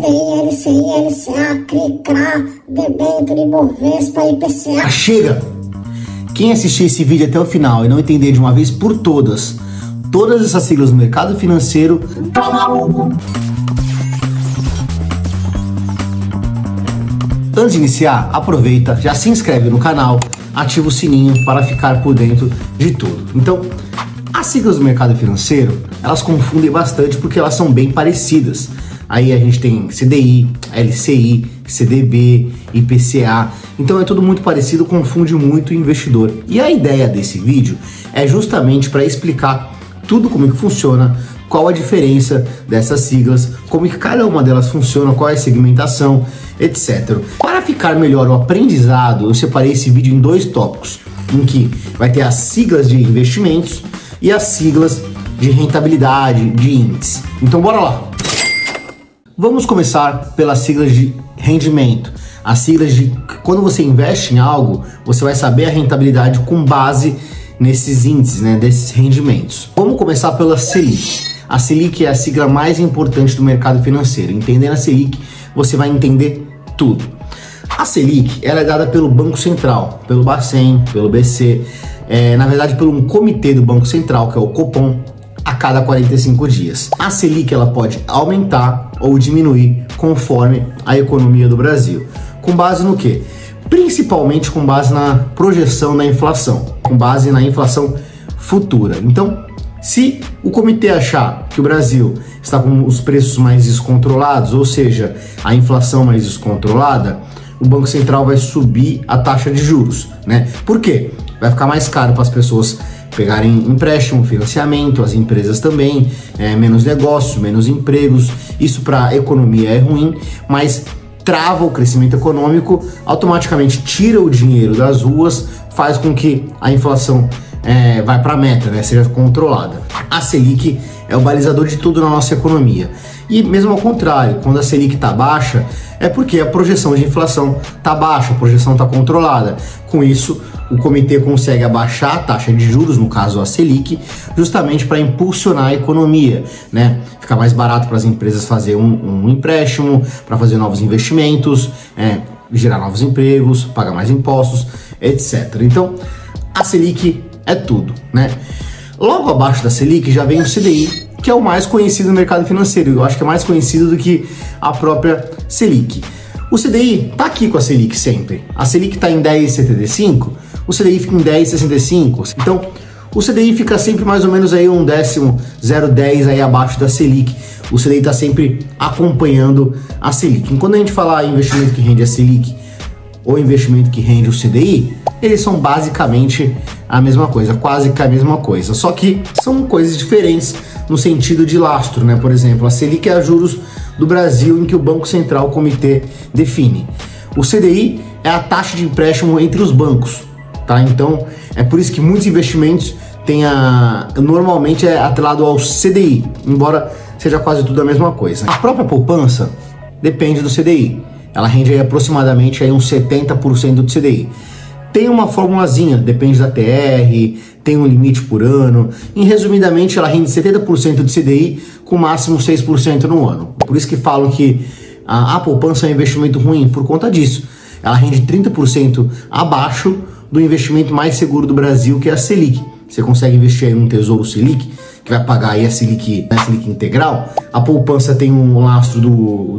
CDI, LCI, LCA, CRI, CRA, debênture, Ibovespa, IPCA. Chega! Quem assistir esse vídeo até o final e não entender de uma vez por todas essas siglas no mercado financeiro, antes de iniciar, aproveita, já se inscreve no canal, ativa o sininho para ficar por dentro de tudo. Então, as siglas do mercado financeiro, elas confundem bastante porque elas são bem parecidas. Aí a gente tem CDI, LCI, CDB, IPCA, então é tudo muito parecido, confunde muito o investidor. E a ideia desse vídeo é justamente para explicar tudo como que funciona, qual a diferença dessas siglas, como que cada uma delas funciona, qual é a segmentação, etc. Para ficar melhor o aprendizado, eu separei esse vídeo em dois tópicos, em que vai ter as siglas de investimentos e as siglas de rentabilidade, de índice. Então bora lá! Vamos começar pelas siglas de rendimento. As siglas de quando você investe em algo, você vai saber a rentabilidade com base nesses índices, né, desses rendimentos. Vamos começar pela Selic. A Selic é a sigla mais importante do mercado financeiro. Entendendo a Selic, você vai entender tudo. A Selic, ela é dada pelo Banco Central, pelo Bacen, pelo BC, na verdade pelo um comitê do Banco Central, que é o Copom, a cada 45 dias. A Selic, ela pode aumentar ou diminuir conforme a economia do Brasil. Com base no quê? Principalmente com base na projeção da inflação, com base na inflação futura. Então, se o comitê achar que o Brasil está com os preços mais descontrolados, ou seja, a inflação mais descontrolada, o Banco Central vai subir a taxa de juros, né? Por quê? Vai ficar mais caro para as pessoas pegarem empréstimo, financiamento, as empresas também, menos negócios, menos empregos. Isso para a economia é ruim, mas trava o crescimento econômico, automaticamente tira o dinheiro das ruas, faz com que a inflação vai para a meta, né, seja controlada. A Selic é o balizador de tudo na nossa economia. E mesmo ao contrário, quando a Selic está baixa, é porque a projeção de inflação está baixa, a projeção está controlada. Com isso, o comitê consegue abaixar a taxa de juros, no caso a Selic, justamente para impulsionar a economia, né? Ficar mais barato para as empresas fazer um empréstimo, para fazer novos investimentos, gerar novos empregos, pagar mais impostos, etc. Então, a Selic é tudo, né? Logo abaixo da Selic já vem o CDI, que é o mais conhecido no mercado financeiro. Eu acho que é mais conhecido do que a própria Selic. O CDI tá aqui com a Selic sempre. A Selic está em 10,75, o CDI fica em 10,65. Então, o CDI fica sempre mais ou menos aí um 0,10 aí abaixo da Selic. O CDI está sempre acompanhando a Selic. Quando a gente falar investimento que rende a Selic ou investimento que rende o CDI, eles são basicamente a mesma coisa, quase que a mesma coisa. Só que são coisas diferentes no sentido de lastro, né? Por exemplo, a Selic é a juros do Brasil em que o Banco Central, o comitê, define. O CDI é a taxa de empréstimo entre os bancos, tá? Então, é por isso que muitos investimentos normalmente é atrelado ao CDI, embora seja quase tudo a mesma coisa. A própria poupança depende do CDI. Ela rende aí aproximadamente aí uns 70% do CDI. Tem uma formulazinha, depende da TR, tem um limite por ano. Resumidamente, ela rende 70% do CDI com máximo 6% no ano. Por isso que falam que a poupança é um investimento ruim, por conta disso. Ela rende 30% abaixo do investimento mais seguro do Brasil, que é a Selic. Você consegue investir aí num Tesouro Selic, que vai pagar aí a Selic integral. A poupança tem um lastro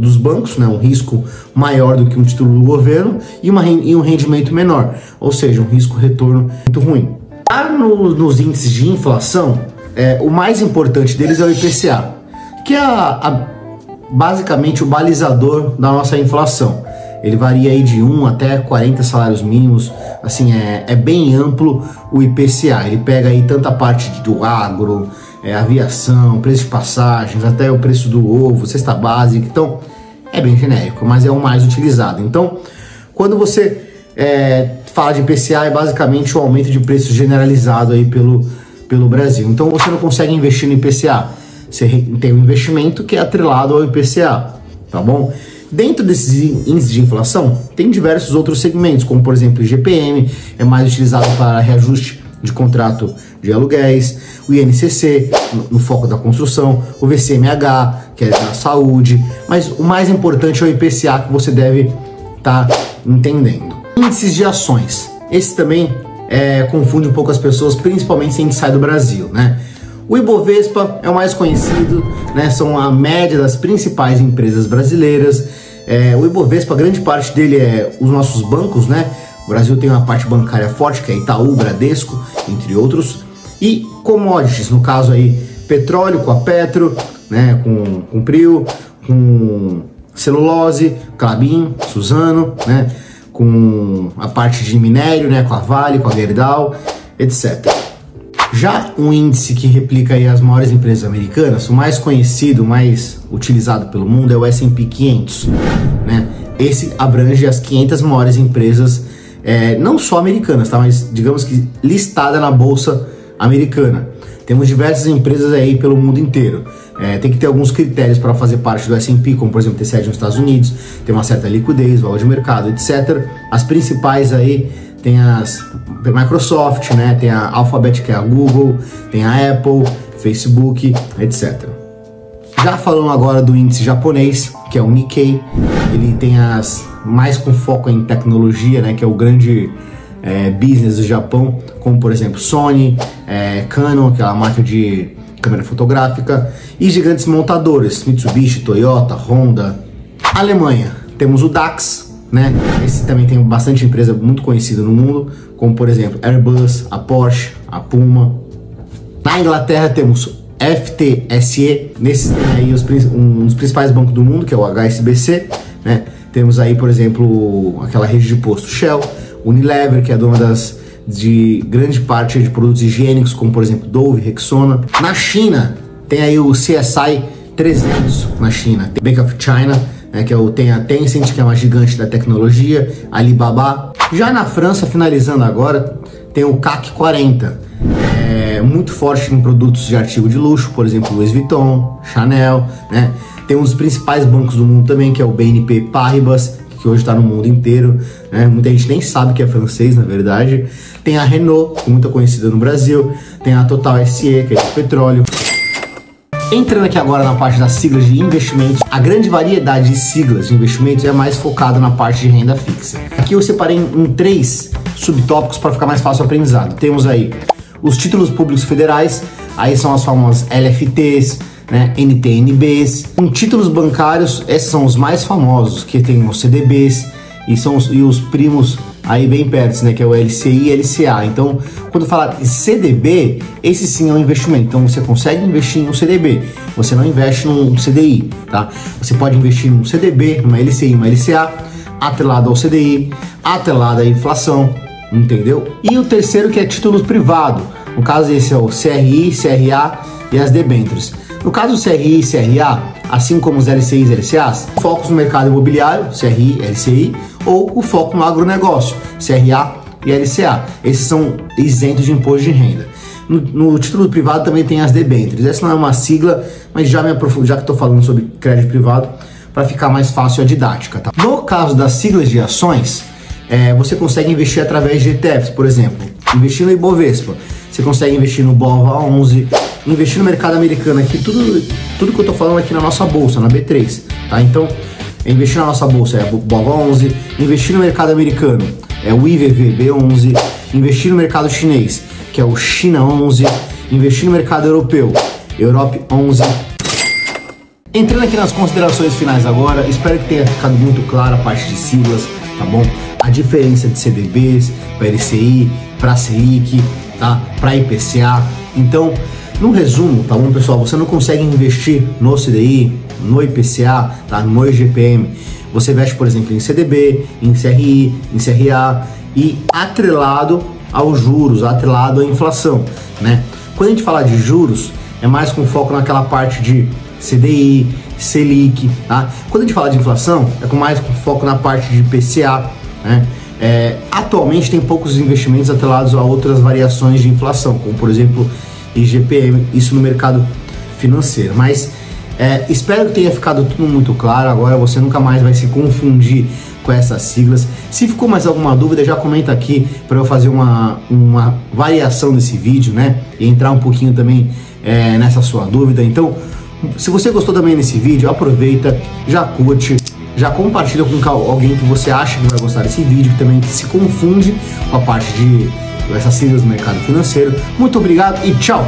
dos bancos, né, um risco maior do que um título do governo e um rendimento menor, ou seja, um risco-retorno muito ruim. Nos índices de inflação, o mais importante deles é o IPCA, que é basicamente o balizador da nossa inflação. Ele varia aí de 1 até 40 salários mínimos, assim, é bem amplo o IPCA. Ele pega aí tanta parte do agro, aviação, preço de passagens, até o preço do ovo, cesta básica. Então, é bem genérico, mas é o mais utilizado. Então, quando você fala de IPCA, é basicamente o aumento de preço generalizado aí pelo Brasil. Então, você não consegue investir no IPCA. Você tem um investimento que é atrelado ao IPCA, tá bom? Dentro desses índices de inflação, tem diversos outros segmentos, como por exemplo o IGPM, é mais utilizado para reajuste de contrato de aluguéis, o INCC, no foco da construção, o VCMH, que é da saúde, mas o mais importante é o IPCA, que você deve estar entendendo. Índices de ações, esse também confunde um pouco as pessoas, principalmente se a gente sai do Brasil, né? O Ibovespa é o mais conhecido, né? São a média das principais empresas brasileiras. O Ibovespa, grande parte dele é os nossos bancos, né? O Brasil tem uma parte bancária forte, que é Itaú, Bradesco, entre outros. E commodities, no caso aí, petróleo com a Petro, né? Com Prio, com celulose, Klabin, Suzano, né? Com a parte de minério, né? Com a Vale, com a Gerdau, etc. Já um índice que replica aí as maiores empresas americanas, o mais conhecido, o mais utilizado pelo mundo é o S&P 500, né? Esse abrange as 500 maiores empresas, não só americanas, tá? Mas digamos que listada na bolsa americana. Temos diversas empresas aí pelo mundo inteiro. Tem que ter alguns critérios para fazer parte do S&P, como por exemplo ter sede nos Estados Unidos, ter uma certa liquidez, valor de mercado, etc. As principais aí tem a Microsoft, né? Tem a Alphabet, que é a Google, tem a Apple, Facebook, etc. Já falando agora do índice japonês, que é o Nikkei, ele tem as mais com foco em tecnologia, né? Que é o grande business do Japão, como por exemplo Sony, Canon, que é a marca de câmera fotográfica, e gigantes montadores, Mitsubishi, Toyota, Honda. Alemanha, temos o DAX, né? Esse também tem bastante empresa muito conhecida no mundo, como por exemplo Airbus, a Porsche, a Puma. Na Inglaterra temos FTSE, nesses tem aí um dos principais bancos do mundo, que é o HSBC, né? Temos aí, por exemplo, aquela rede de posto Shell, Unilever, que é dona de grande parte de produtos higiênicos, como por exemplo Dove, Rexona. Na China tem aí o CSI 300 na China, tem Bank of China, né, tem a Tencent, que é uma gigante da tecnologia, Alibaba. Já na França, finalizando agora, tem o CAC 40, muito forte em produtos de artigo de luxo, por exemplo Louis Vuitton, Chanel, né? Tem um dos principais bancos do mundo também, que é o BNP Paribas, que hoje está no mundo inteiro, né? Muita gente nem sabe que é francês, na verdade. Tem a Renault, muito conhecida no Brasil. Tem a Total SE, que é de petróleo. Entrando aqui agora na parte das siglas de investimentos, a grande variedade de siglas de investimentos é mais focada na parte de renda fixa. Aqui eu separei em 3 subtópicos para ficar mais fácil o aprendizado. Temos aí os títulos públicos federais, aí são as famosas LFTs, né, NTNBs. Em títulos bancários, esses são os mais famosos, que tem os CDBs e os primos aí bem perto, né, que é o LCI e LCA. Então, quando falar de CDB, esse sim é um investimento. Então, você consegue investir em um CDB, você não investe num CDI, tá? Você pode investir num CDB, numa LCI, uma LCA, atrelado ao CDI, atrelado à inflação, entendeu? E o terceiro, que é títulos privados. No caso, esse é o CRI, CRA e as debêntures. No caso do CRI e CRA, assim como os LCIs e LCAs, focos no mercado imobiliário, CRI, LCI, ou o foco no agronegócio, CRA e LCA. Esses são isentos de imposto de renda. No título privado também tem as debêntures. Essa não é uma sigla, mas já que estou falando sobre crédito privado, para ficar mais fácil a didática, tá? No caso das siglas de ações, você consegue investir através de ETFs, por exemplo, investir no Ibovespa. Você consegue investir no BOVA11, investir no mercado americano aqui, tudo que eu tô falando aqui na nossa bolsa, na B3, tá? Então, investir na nossa bolsa é o BOVA11, investir no mercado americano é o IVVB11, investir no mercado chinês, que é o China 11, investir no mercado europeu, Europe 11. Entrando aqui nas considerações finais agora, espero que tenha ficado muito clara a parte de siglas, tá bom? A diferença de CDBs para LCI, para Selic, tá? Para IPCA. Então, no resumo, tá bom, pessoal? Você não consegue investir no CDI, no IPCA, tá? No IGPM. Você investe, por exemplo, em CDB, em CRI, em CRA e atrelado aos juros, atrelado à inflação, né? Quando a gente fala de juros, é mais com foco naquela parte de CDI, Selic, tá? Quando a gente fala de inflação, é com mais com foco na parte de IPCA, né? Atualmente tem poucos investimentos atrelados a outras variações de inflação, como por exemplo IGPM, isso no mercado financeiro, mas Espero que tenha ficado tudo muito claro. Agora você nunca mais vai se confundir com essas siglas. Se ficou mais alguma dúvida, já comenta aqui para eu fazer uma variação desse vídeo, né? E entrar um pouquinho também nessa sua dúvida. Então, se você gostou também desse vídeo, aproveita, já curte, já compartilha com alguém que você acha que vai gostar desse vídeo, que também se confunde com a parte de essas siglas do mercado financeiro. Muito obrigado e tchau!